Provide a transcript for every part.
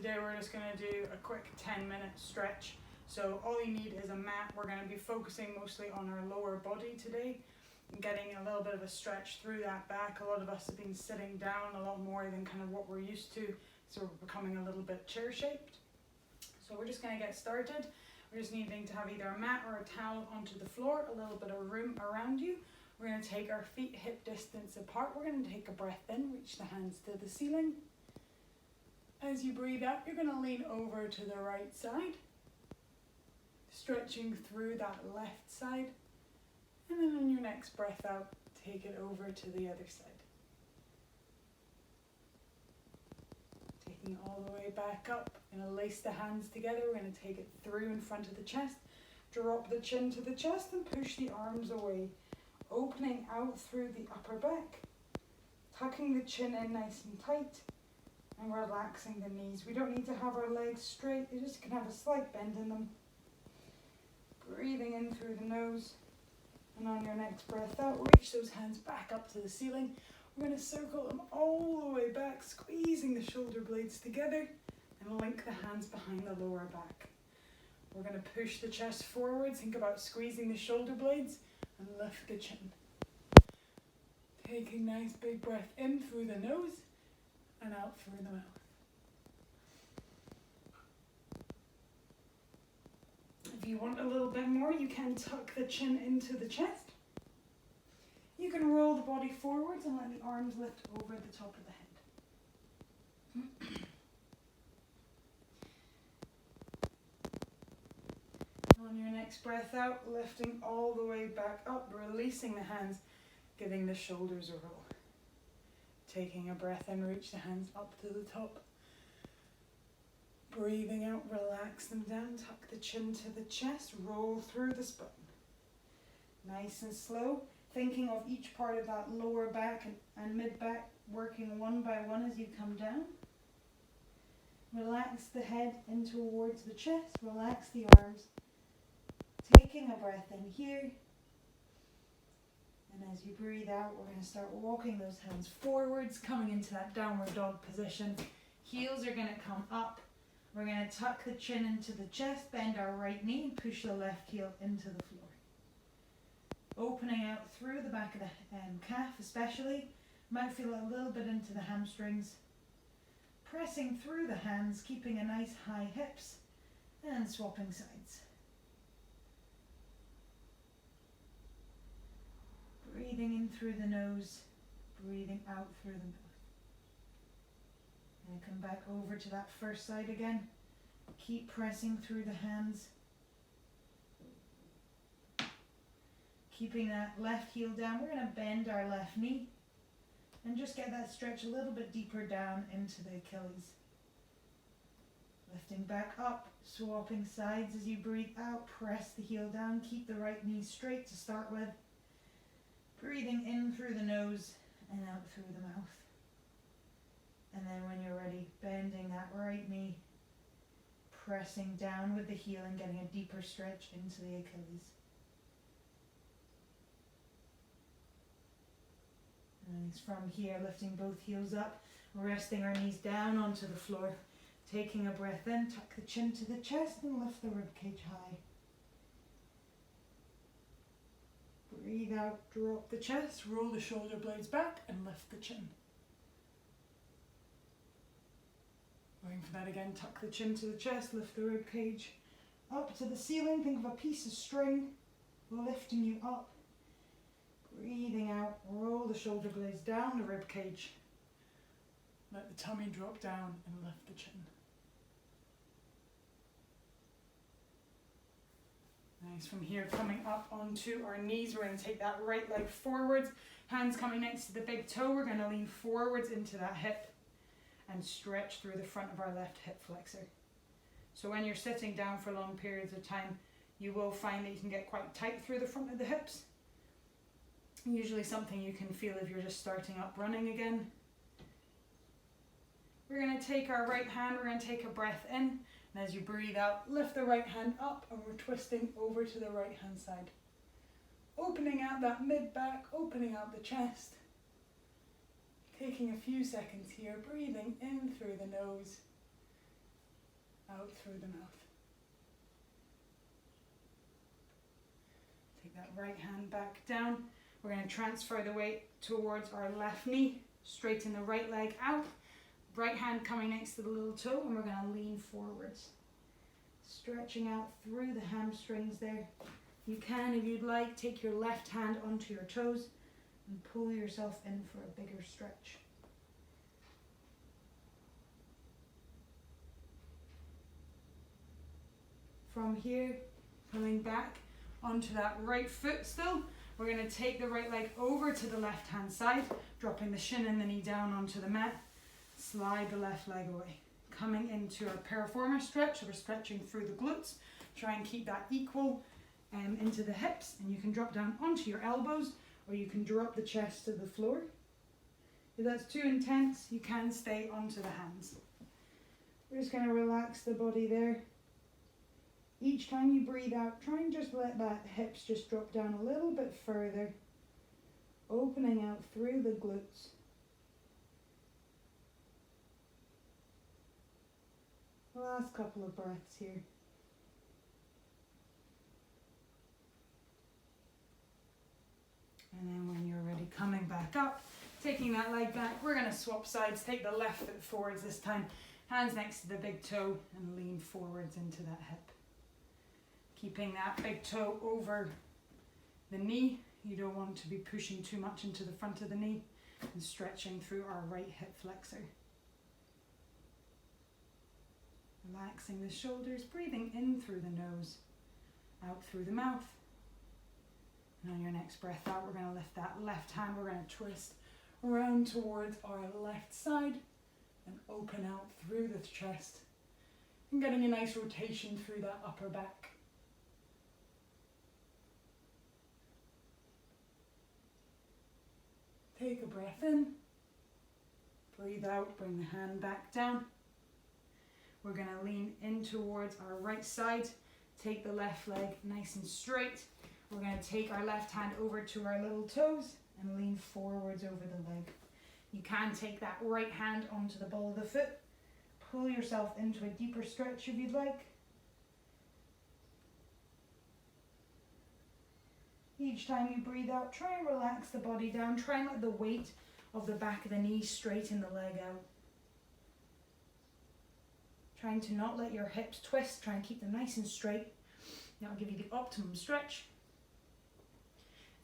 Today we're just going to do a quick 10-minute stretch. So all you need is a mat. We're going to be focusing mostly on our lower body today and getting a little bit of a stretch through that back. A lot of us have been sitting down a lot more than kind of what we're used to, so we're becoming a little bit chair-shaped. So we're just going to get started. We're just needing to have either a mat or a towel onto the floor, a little bit of room around you. We're going to take our feet hip distance apart. We're going to take a breath in, reach the hands to the ceiling. As you breathe out, you're going to lean over to the right side, stretching through that left side. And then on your next breath out, take it over to the other side. Taking it all the way back up. We're going to lace the hands together. We're going to take it through in front of the chest. Drop the chin to the chest and push the arms away. Opening out through the upper back. Tucking the chin in nice and tight. And relaxing the knees. We don't need to have our legs straight. They just can have a slight bend in them. Breathing in through the nose. And on your next breath out, reach those hands back up to the ceiling. We're going to circle them all the way back, squeezing the shoulder blades together and link the hands behind the lower back. We're going to push the chest forward. Think about squeezing the shoulder blades and lift the chin. Taking a nice big breath in through the nose and out through the mouth. If you want a little bit more, you can tuck the chin into the chest. You can roll the body forwards and let the arms lift over the top of the head. On your next breath out, lifting all the way back up, releasing the hands, giving the shoulders a roll. Taking a breath in, reach the hands up to the top. Breathing out, relax them down, tuck the chin to the chest, roll through the spine. Nice and slow, thinking of each part of that lower back and mid back, working one by one as you come down. Relax the head in towards the chest, relax the arms. Taking a breath in here. And as you breathe out, we're going to start walking those hands forwards, coming into that downward dog position. Heels are going to come up. We're going to tuck the chin into the chest, bend our right knee, and push the left heel into the floor. Opening out through the back of the calf especially. Might feel a little bit into the hamstrings. Pressing through the hands, keeping a nice high hips, and swapping sides. Breathing in through the nose, breathing out through the mouth. And come back over to that first side again. Keep pressing through the hands. Keeping that left heel down. We're going to bend our left knee and just get that stretch a little bit deeper down into the Achilles. Lifting back up, swapping sides as you breathe out. Press the heel down. Keep the right knee straight to start with. Breathing in through the nose and out through the mouth. And then when you're ready, bending that right knee, pressing down with the heel and getting a deeper stretch into the Achilles. And from here, lifting both heels up, resting our knees down onto the floor, taking a breath in, tuck the chin to the chest and lift the ribcage high. Breathe out, drop the chest, roll the shoulder blades back and lift the chin. Going for that again, tuck the chin to the chest, lift the rib cage up to the ceiling. Think of a piece of string lifting you up. Breathing out, roll the shoulder blades down the rib cage. Let the tummy drop down and lift the chin. Nice. From here, coming up onto our knees, we're going to take that right leg forwards. Hands coming next to the big toe. We're going to lean forwards into that hip and stretch through the front of our left hip flexor. So when you're sitting down for long periods of time, you will find that you can get quite tight through the front of the hips. Usually something you can feel if you're just starting up running again. We're going to take our right hand, we're going to take a breath in. And as you breathe out, lift the right hand up and we're twisting over to the right hand side. Opening out that mid back, opening out the chest. Taking a few seconds here, breathing in through the nose out through the mouth. Take that right hand back down. We're going to transfer the weight towards our left knee, straighten the right leg out, right hand coming next to the little toe, and we're going to lean forwards. Stretching out through the hamstrings there. You can, if you'd like, take your left hand onto your toes and pull yourself in for a bigger stretch. From here, coming back onto that right foot still, we're going to take the right leg over to the left hand side, dropping the shin and the knee down onto the mat. Slide the left leg away. Coming into our piriformis stretch, so we're stretching through the glutes. Try and keep that equal into the hips, and you can drop down onto your elbows, or you can drop the chest to the floor. If that's too intense, you can stay onto the hands. We're just going to relax the body there. Each time you breathe out, try and just let that hips just drop down a little bit further, opening out through the glutes. Last couple of breaths here. And then when you're ready, coming back up, taking that leg back, we're going to swap sides, take the left foot forwards this time, hands next to the big toe, and lean forwards into that hip. Keeping that big toe over the knee. You don't want to be pushing too much into the front of the knee, and stretching through our right hip flexor. Relaxing the shoulders, breathing in through the nose, out through the mouth. And on your next breath out, we're going to lift that left hand, we're going to twist around towards our left side and open out through the chest. And getting a nice rotation through that upper back. Take a breath in, breathe out, bring the hand back down. We're going to lean in towards our right side, take the left leg nice and straight. We're going to take our left hand over to our little toes and lean forwards over the leg. You can take that right hand onto the ball of the foot, pull yourself into a deeper stretch if you'd like. Each time you breathe out, try and relax the body down. Try and let the weight of the back of the knee straighten the leg out. Trying to not let your hips twist. Try and keep them nice and straight. That'll give you the optimum stretch.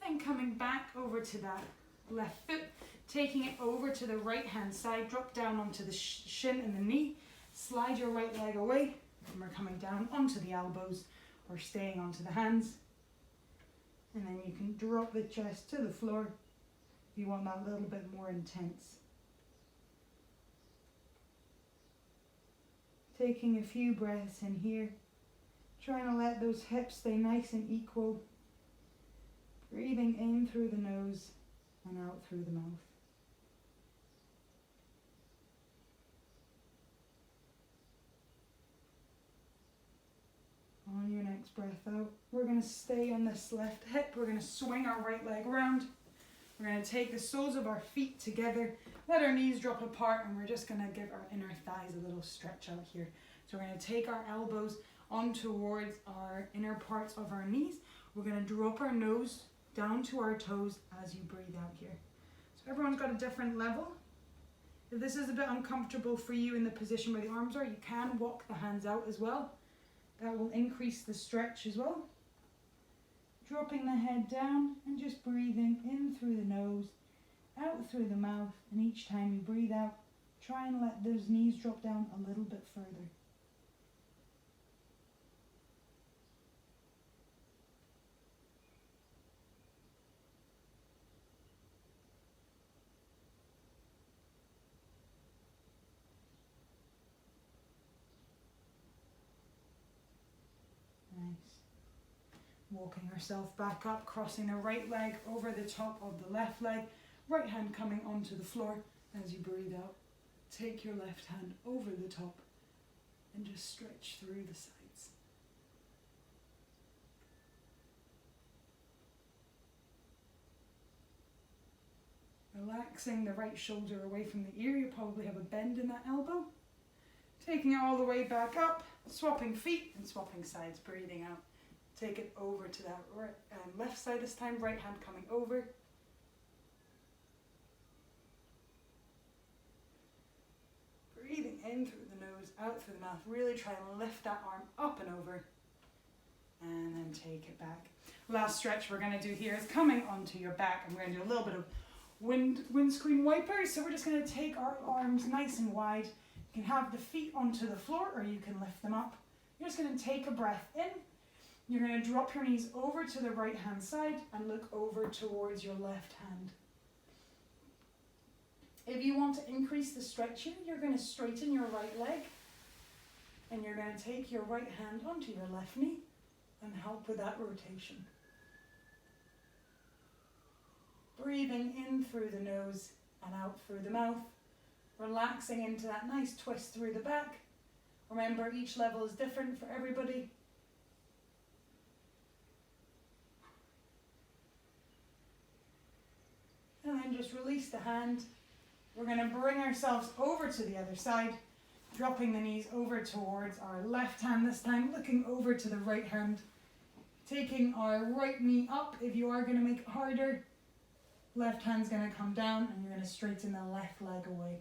Then coming back over to that left foot, taking it over to the right hand side, drop down onto the shin and the knee, slide your right leg away, and we're coming down onto the elbows or staying onto the hands. And then you can drop the chest to the floor if you want that a little bit more intense. Taking a few breaths in here, trying to let those hips stay nice and equal. Breathing in through the nose and out through the mouth. On your next breath out, we're going to stay on this left hip. We're going to swing our right leg around. We're going to take the soles of our feet together, let our knees drop apart, and we're just going to give our inner thighs a little stretch out here. So we're going to take our elbows on towards our inner parts of our knees. We're going to drop our nose down to our toes as you breathe out here. So everyone's got a different level. If this is a bit uncomfortable for you in the position where the arms are, you can walk the hands out as well. That will increase the stretch as well. Dropping the head down and just breathing in through the nose, out through the mouth, and each time you breathe out, try and let those knees drop down a little bit further. Walking yourself back up, crossing the right leg over the top of the left leg, right hand coming onto the floor as you breathe out. Take your left hand over the top and just stretch through the sides. Relaxing the right shoulder away from the ear. You probably have a bend in that elbow. Taking it all the way back up, swapping feet and swapping sides, breathing out. Take it over to that left side this time, right hand coming over. Breathing in through the nose, out through the mouth. Really try and lift that arm up and over. And then take it back. Last stretch we're going to do here is coming onto your back. And we're going to do a little bit of windscreen wipers. So we're just going to take our arms nice and wide. You can have the feet onto the floor or you can lift them up. You're just going to take a breath in. You're going to drop your knees over to the right hand side and look over towards your left hand. If you want to increase the stretching, you're going to straighten your right leg and you're going to take your right hand onto your left knee and help with that rotation. Breathing in through the nose and out through the mouth, relaxing into that nice twist through the back. Remember, each level is different for everybody. And then just release the hand. We're going to bring ourselves over to the other side, dropping the knees over towards our left hand this time, looking over to the right hand. Taking our right knee up if you are going to make it harder. Left hand's going to come down and you're going to straighten the left leg away.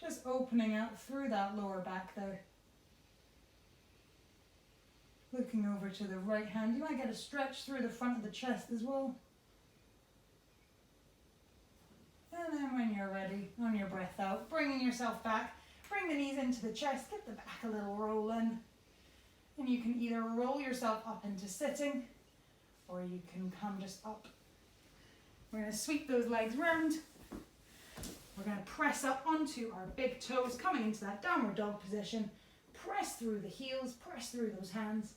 Just opening out through that lower back there. Looking over to the right hand. You might get a stretch through the front of the chest as well. And then when you're ready, on your breath out, bringing yourself back, bring the knees into the chest, get the back a little roll in. And you can either roll yourself up into sitting, or you can come just up. We're going to sweep those legs round. We're going to press up onto our big toes, coming into that downward dog position. Press through the heels, press through those hands.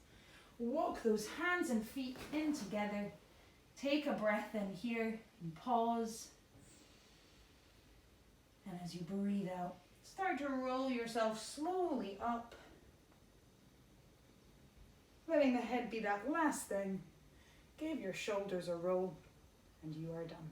Walk those hands and feet in together. Take a breath in here and pause. And as you breathe out, start to roll yourself slowly up. Letting the head be that last thing. Give your shoulders a roll and you are done.